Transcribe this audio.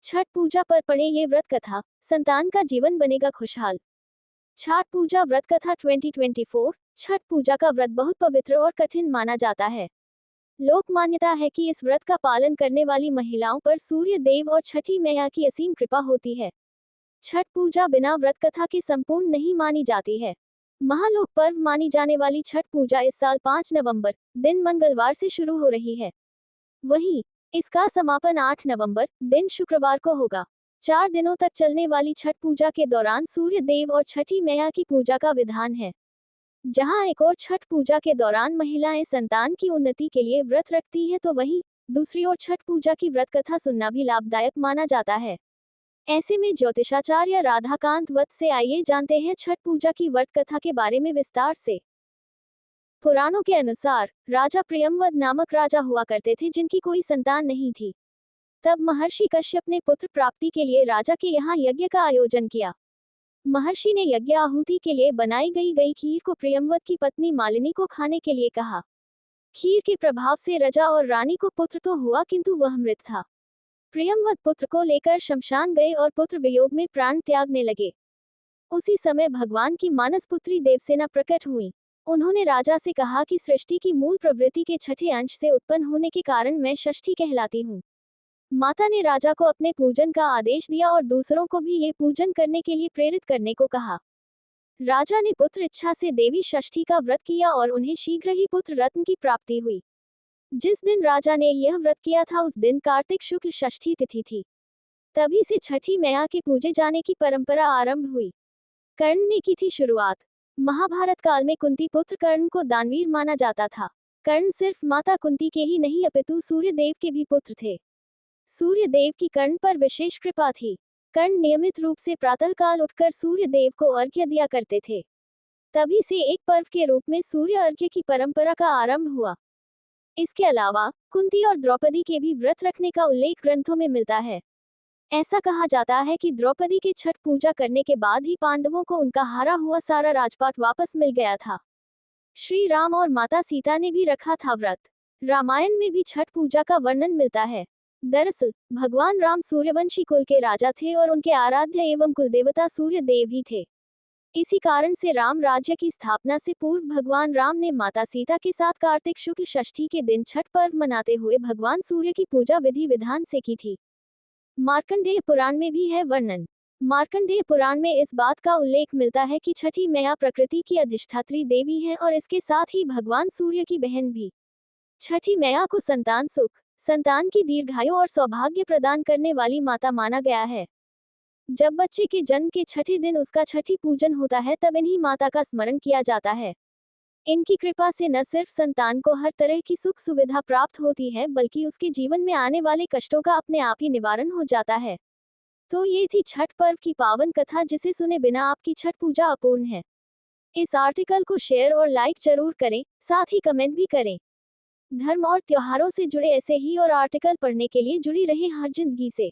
छठ पूजा पर पढ़े ये व्रत कथा, संतान का जीवन बनेगा खुशहाल। छठ पूजा व्रत कथा 2024। छठ पूजा का व्रत बहुत पवित्र और कठिन माना जाता है। लोक मान्यता है कि इस व्रत का पालन करने वाली महिलाओं पर सूर्य देव और छठी मैया की असीम कृपा होती है। छठ पूजा बिना व्रत कथा के संपूर्ण नहीं मानी जाती है। महालोक पर्व मानी जाने वाली छठ पूजा इस साल 5 नवंबर दिन मंगलवार से शुरू हो रही है। वहीं इसका समापन 8 नवंबर दिन शुक्रवार को होगा। 4 दिनों तक चलने वाली छठ पूजा के दौरान सूर्य देव और छठी मैया की पूजा का विधान है। जहां एक और छठ पूजा के दौरान महिलाएं संतान की उन्नति के लिए व्रत रखती हैं, तो वहीं दूसरी ओर छठ पूजा की व्रत कथा सुनना भी लाभदायक माना जाता है। ऐसे में ज्योतिषाचार्य राधाकांत वत्स से आइए जानते हैं छठ पूजा की व्रत कथा के बारे में विस्तार से। पुराणों के अनुसार राजा प्रियंवद नामक राजा हुआ करते थे, जिनकी कोई संतान नहीं थी। तब महर्षि कश्यप ने पुत्र प्राप्ति के लिए राजा के यहाँ यज्ञ का आयोजन किया। महर्षि ने यज्ञ आहुति के लिए बनाई गई खीर को प्रियंवद की पत्नी मालिनी को खाने के लिए कहा। खीर के प्रभाव से राजा और रानी को पुत्र तो हुआ, किंतु वह मृत था। प्रियंवद पुत्र को लेकर शमशान गए और पुत्र वियोग में प्राण त्यागने लगे। उसी समय भगवान की मानस पुत्री देवसेना प्रकट हुई। उन्होंने राजा से कहा कि सृष्टि की मूल प्रवृत्ति के छठे अंश से उत्पन्न होने के कारण मैं षष्ठी कहलाती हूँ। माता ने राजा को अपने पूजन का आदेश दिया और दूसरों को भी ये पूजन करने के लिए प्रेरित करने को कहा। राजा ने पुत्र इच्छा से देवी षष्ठी का व्रत किया और उन्हें शीघ्र ही पुत्र रत्न की प्राप्ति हुई। जिस दिन राजा ने यह व्रत किया था, उस दिन कार्तिक शुक्ल षष्ठी तिथि थी। तभी से छठी मैया के पूजे जाने की परंपरा आरंभ हुई। कर्ण ने की थी शुरुआत। महाभारत काल में कुंती पुत्र कर्ण को दानवीर माना जाता था। कर्ण सिर्फ माता कुंती के ही नहीं अपितु सूर्य देव के भी पुत्र थे। सूर्य देव की कर्ण पर विशेष कृपा थी। कर्ण नियमित रूप से प्रातःकाल उठकर सूर्य देव को अर्घ्य दिया करते थे। तभी से एक पर्व के रूप में सूर्य अर्घ्य की परंपरा का आरंभ हुआ। इसके अलावा कुंती और द्रौपदी के भी व्रत रखने का उल्लेख ग्रंथों में मिलता है। ऐसा कहा जाता है कि द्रौपदी के छठ पूजा करने के बाद ही पांडवों को उनका हारा हुआ सारा राजपाट वापस मिल गया था। श्री राम और माता सीता ने भी रखा था व्रत। रामायण में भी छठ पूजा का वर्णन मिलता है। दरअसल भगवान राम सूर्यवंशी कुल के राजा थे और उनके आराध्य एवं कुलदेवता सूर्य देव ही थे। इसी कारण से राम राज्य की स्थापना से पूर्व भगवान राम ने माता सीता के साथ कार्तिक शुक्ल षष्ठी के दिन छठ पर्व मनाते हुए भगवान सूर्य की पूजा विधि विधान से की थी। मार्कंडेय पुराण में भी है वर्णन। मार्कंडेय पुराण में इस बात का उल्लेख मिलता है कि छठी मैया प्रकृति की अधिष्ठात्री देवी हैं और इसके साथ ही भगवान सूर्य की बहन भी। छठी मैया को संतान सुख, संतान की दीर्घायु और सौभाग्य प्रदान करने वाली माता माना गया है। जब बच्चे के जन्म के छठे दिन उसका छठी पूजन होता है, तब इन्हीं माता का स्मरण किया जाता है। इनकी कृपा से न सिर्फ संतान को हर तरह की सुख सुविधा प्राप्त होती है, बल्कि उसके जीवन में आने वाले कष्टों का अपने आप ही निवारण हो जाता है। तो ये थी छठ पर्व की पावन कथा, जिसे सुने बिना आपकी छठ पूजा अपूर्ण है। इस आर्टिकल को शेयर और लाइक जरूर करें, साथ ही कमेंट भी करें। धर्म और त्योहारों से जुड़े ऐसे ही और आर्टिकल पढ़ने के लिए जुड़ी रहें हर जिंदगी से।